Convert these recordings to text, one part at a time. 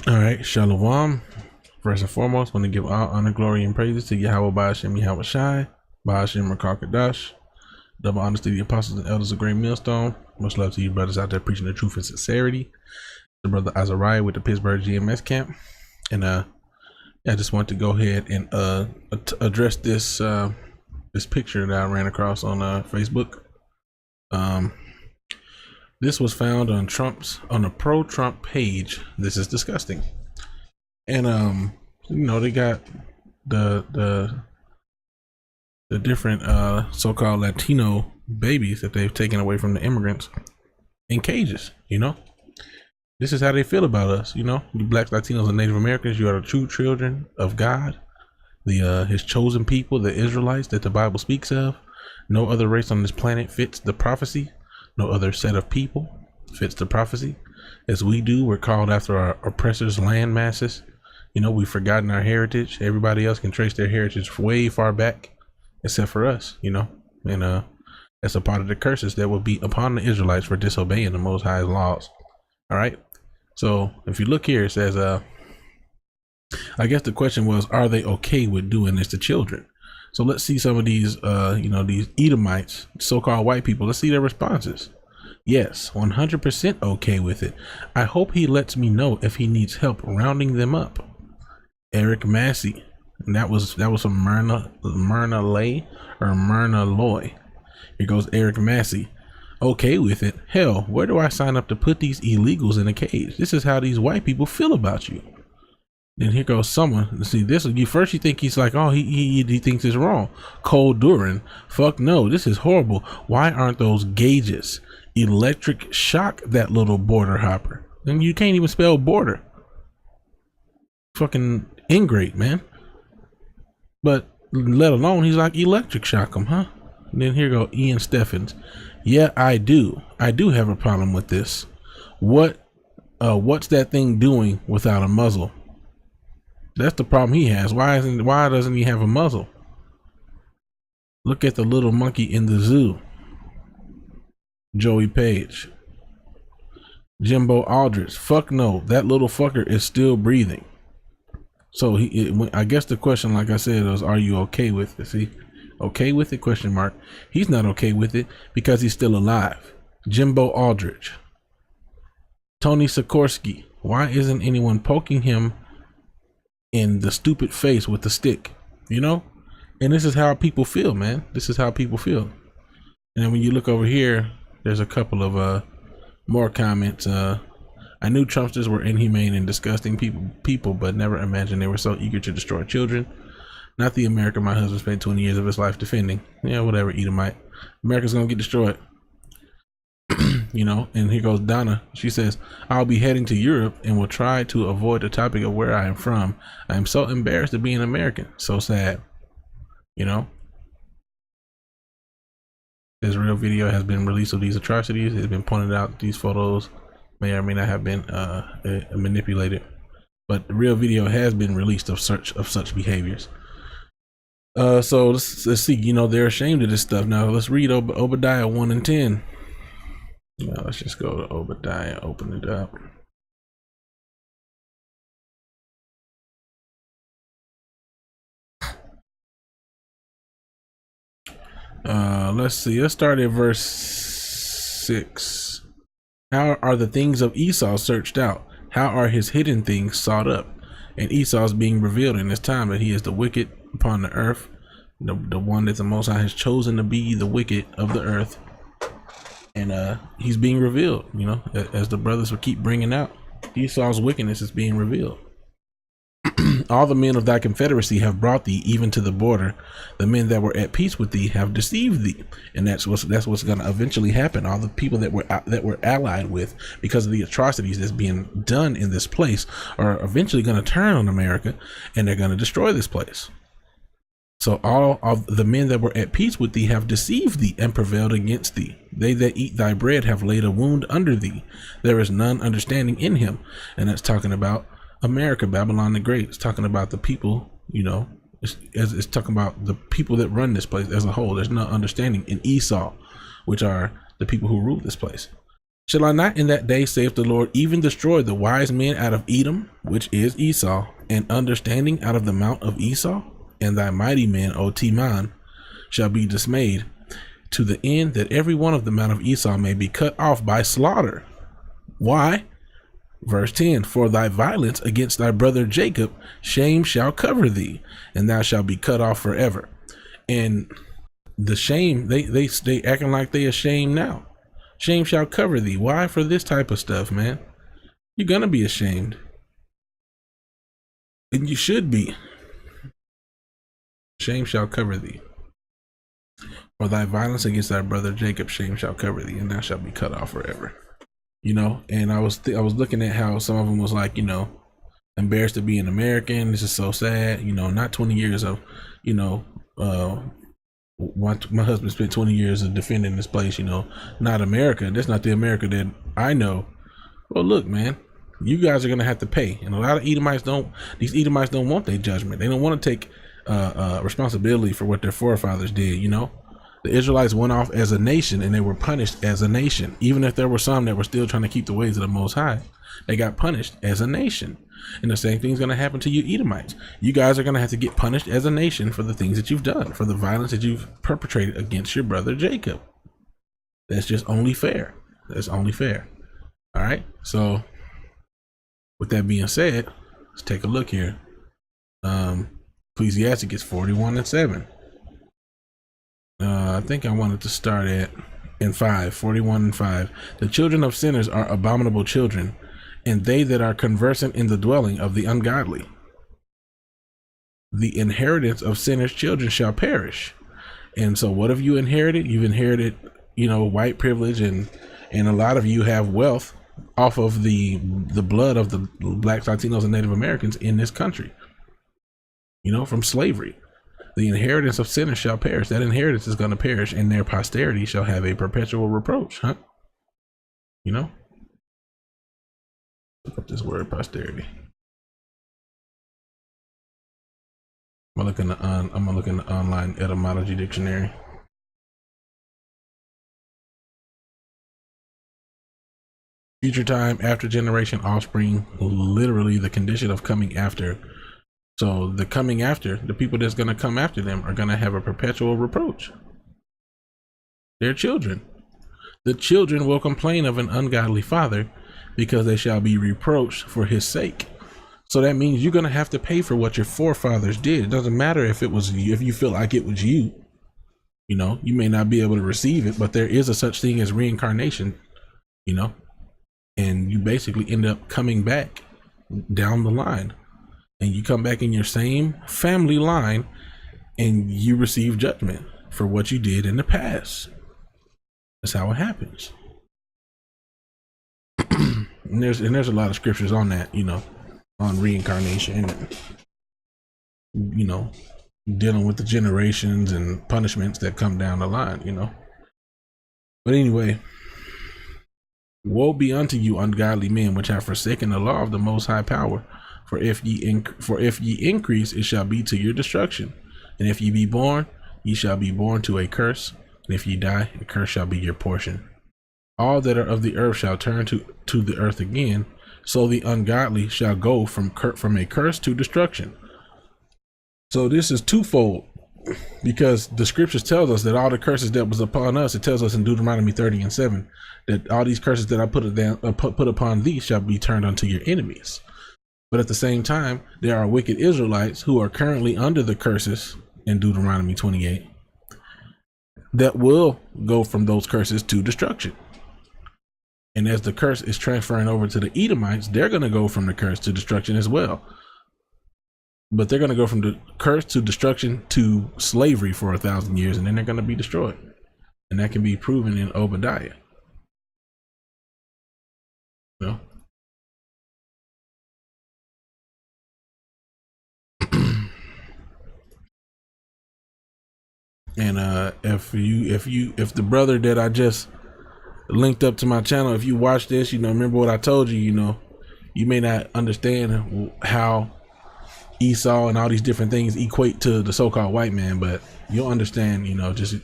All right, Shalom. First and foremost, want to give all honor, glory, and praises to Yahweh Ba'ashem Yahweh Shai, Ba'ashem Rakakadash. Double honors to the apostles and elders of Great Millstone. Much love to you brothers out there preaching the truth and sincerity. The brother Azariah with the Pittsburgh GMS camp. And I just want to go ahead and address this this picture that I ran across on Facebook. This was found on a pro-Trump page. This is disgusting. And they got the different so-called Latino babies that they've taken away from the immigrants in cages. This is how they feel about us. You blacks, Latinos, and Native Americans, you are the true children of God, his chosen people, the Israelites that the Bible speaks of. No other race on this planet fits the prophecy. No other set of people fits the prophecy as we do. We're called after our oppressors' land masses. We've forgotten our heritage. Everybody else can trace their heritage way far back except for us, and that's a part of the curses that will be upon the Israelites for disobeying the Most High's laws. All right. So if you look here, it says, I guess the question was, are they okay with doing this to children? So let's see some of these, these Edomites, so-called white people. Let's see their responses. Yes, 100% okay with it. I hope he lets me know if he needs help rounding them up. Eric Massey, and that was from Myrna Loy. Here goes Eric Massey. Okay with it. Hell, where do I sign up to put these illegals in a cage? This is how these white people feel about you. Then here goes someone. See this. You think he's like, oh, he thinks it's wrong. Cole Duran. Fuck no, this is horrible. Why aren't those gauges? Electric shock that little border hopper. And you can't even spell border. Fucking ingrate, man. But let alone he's like electric shock him, huh? And then here go Ian Steffens. Yeah, I do have a problem with this. What's that thing doing without a muzzle? That's the problem he has. Why doesn't he have a muzzle? Look at the little monkey in the zoo. Joey Page. Jimbo Aldridge. Fuck no, that little fucker is still breathing. So I guess the question, like I said, was, are you okay with it? See, okay with it? Question mark. He's not okay with it because he's still alive. Jimbo Aldridge. Tony Sikorsky. Why isn't anyone poking him in the stupid face with the stick? And this is how people feel, man. This is how people feel. And then when you look over here, there's a couple of more comments. I knew Trumpsters were inhumane and disgusting people, but never imagined they were so eager to destroy children. Not the America my husband spent 20 years of his life defending. Yeah, whatever, Edomite. America's gonna get destroyed. And here goes Donna. She says, I'll be heading to Europe and will try to avoid the topic of where I am from. I am so embarrassed to be an American. So sad. This real video has been released of these atrocities. It's been pointed out these photos may or may not have been manipulated, but the real video has been released of such behaviors. So let's see. They're ashamed of this stuff. Now let's read Obadiah 1 and 10. Now let's just go to Obadiah, open it up. Let's see. Let's start at verse 6. How are the things of Esau searched out? How are his hidden things sought up? And Esau's being revealed in this time that he is the wicked upon the earth, the one that the Most High has chosen to be the wicked of the earth. And he's being revealed, as the brothers will keep bringing out. Esau's wickedness is being revealed. All the men of thy confederacy have brought thee even to the border. The men that were at peace with thee have deceived thee, and that's what's going to eventually happen. All the people that were allied with, because of the atrocities that's being done in this place, are eventually going to turn on America, and they're going to destroy this place. So all of the men that were at peace with thee have deceived thee and prevailed against thee. They that eat thy bread have laid a wound under thee. There is none understanding in him. And that's talking about America, Babylon the Great. It's talking about the people, it's talking about the people that run this place as a whole. There's no understanding in Esau, which are the people who rule this place. Shall I not in that day, saith the Lord, even destroy the wise men out of Edom, which is Esau, and understanding out of the mount of Esau? And thy mighty men, O Teman, shall be dismayed, to the end that every one of the mount of Esau may be cut off by slaughter. Why? Verse 10, for thy violence against thy brother Jacob, shame shall cover thee, and thou shalt be cut off forever. And the shame, they acting like they ashamed now. Shame shall cover thee. Why? For this type of stuff, man. You're gonna be ashamed. And you should be. Shame shall cover thee. For thy violence against thy brother Jacob, shame shall cover thee, and thou shalt be cut off forever. You know, and I was looking at how some of them was like, you know, embarrassed to be an American. This is so sad. You know, not 20 years of, you know, my husband spent 20 years of defending this place, you know, not America. That's not the America that I know. Well, look, man, you guys are going to have to pay. And a lot of Edomites these Edomites don't want their judgment. They don't want to take responsibility for what their forefathers did, you know. The Israelites went off as a nation and they were punished as a nation. Even if there were some that were still trying to keep the ways of the Most High, they got punished as a nation. And the same thing's going to happen to you Edomites. You guys are going to have to get punished as a nation for the things that you've done, for the violence that you've perpetrated against your brother Jacob. That's just only fair. That's only fair. All right. So with that being said, let's take a look here. Ecclesiastes 41:7. I think I wanted to start in 41:5. The children of sinners are abominable children, and they that are conversant in the dwelling of the ungodly. The inheritance of sinners' children shall perish. And so what have you inherited? You've inherited, you know, white privilege, and a lot of you have wealth off of the blood of the blacks, Latinos, and Native Americans in this country, you know, from slavery. The inheritance of sinners shall perish. That inheritance is going to perish, and their posterity shall have a perpetual reproach. Huh? You know? Look up this word posterity. I'm gonna look in the online etymology dictionary. Future time, after generation, offspring, literally the condition of coming after. So the coming after, the people that's going to come after them are going to have a perpetual reproach. Their children. The children will complain of an ungodly father, because they shall be reproached for his sake. So that means you're going to have to pay for what your forefathers did. It doesn't matter if it was you, if you feel like it was you. You know, you may not be able to receive it, but there is a such thing as reincarnation, you know, and you basically end up coming back down the line. And you come back in your same family line, and you receive judgment for what you did in the past. That's how it happens. and there's a lot of scriptures on that, you know, on reincarnation, and, you know, dealing with the generations and punishments that come down the line, you know. But anyway, woe be unto you, ungodly men, which have forsaken the law of the Most High Power. For if ye increase, it shall be to your destruction. And if ye be born, ye shall be born to a curse. And if ye die, a curse shall be your portion. All that are of the earth shall turn to the earth again. So the ungodly shall go from a curse to destruction. So this is twofold, because the scriptures tells us that all the curses that was upon us, it tells us in Deuteronomy 30:7, that all these curses that I put upon thee shall be turned unto your enemies. But at the same time, there are wicked Israelites who are currently under the curses in Deuteronomy 28 that will go from those curses to destruction. And as the curse is transferring over to the Edomites, they're going to go from the curse to destruction as well. But they're going to go from the curse to destruction to slavery for 1,000 years, and then they're going to be destroyed. And that can be proven in Obadiah. You know? And if the brother that I just linked up to my channel, if you watch this, you know, remember what I told you, you know, you may not understand how Esau and all these different things equate to the so-called white man, but you'll understand, you know, just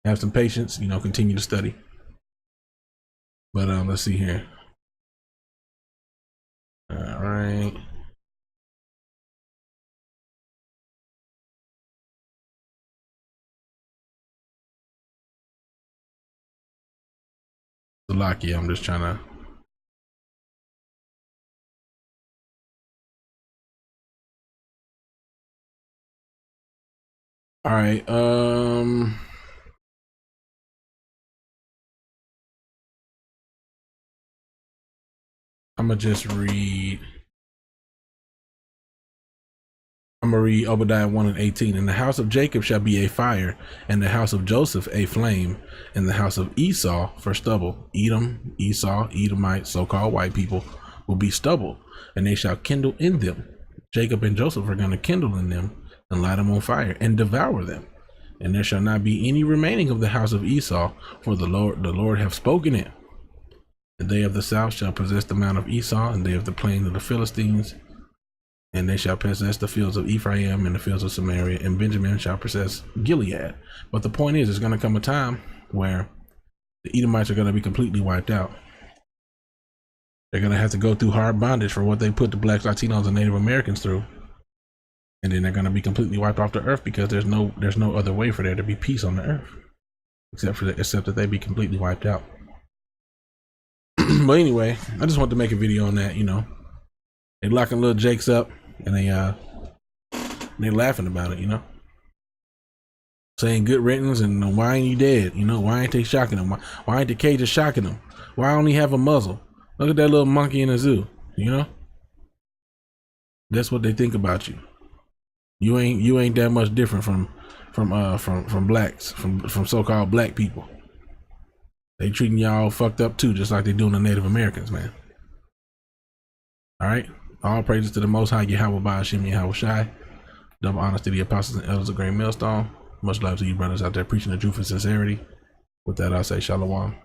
have some patience, you know, continue to study. But let's see here. All right. Slovakia, I'm just trying to. All right. I'm gonna just read. I'm gonna read Obadiah 1:18. And the house of Jacob shall be a fire, and the house of Joseph a flame, and the house of Esau for stubble. Edom, Esau, Edomites, so-called white people, will be stubble, and they shall kindle in them. Jacob and Joseph are gonna kindle in them and light them on fire and devour them. And there shall not be any remaining of the house of Esau, for the Lord hath spoken it. And they of the south shall possess the mount of Esau, and they of the plain of the Philistines, and they shall possess the fields of Ephraim and the fields of Samaria, and Benjamin shall possess Gilead. But the point is, there's going to come a time where the Edomites are going to be completely wiped out. They're going to have to go through hard bondage for what they put the blacks, Latinos, and Native Americans through, and then they're going to be completely wiped off the earth, because there's no other way for there to be peace on the earth except that they be completely wiped out. But anyway, I just wanted to make a video on that. You know, they locking little Jakes up, and they laughing about it. You know, saying good riddance, and why ain't he dead? You know, why ain't they shocking him? Why ain't the cages shocking him? Why don't he have a muzzle? Look at that little monkey in the zoo. You know, that's what they think about you. You ain't that much different from blacks, from so-called black people. They treating y'all fucked up too, just like they doing the Native Americans, man. All right. All praises to the Most High, Yahweh Ba'ashim, Yahweh Shai. Double honors to the apostles and elders of Great Millstone. Much love to you brothers out there preaching the truth and sincerity. With that, I say shalom.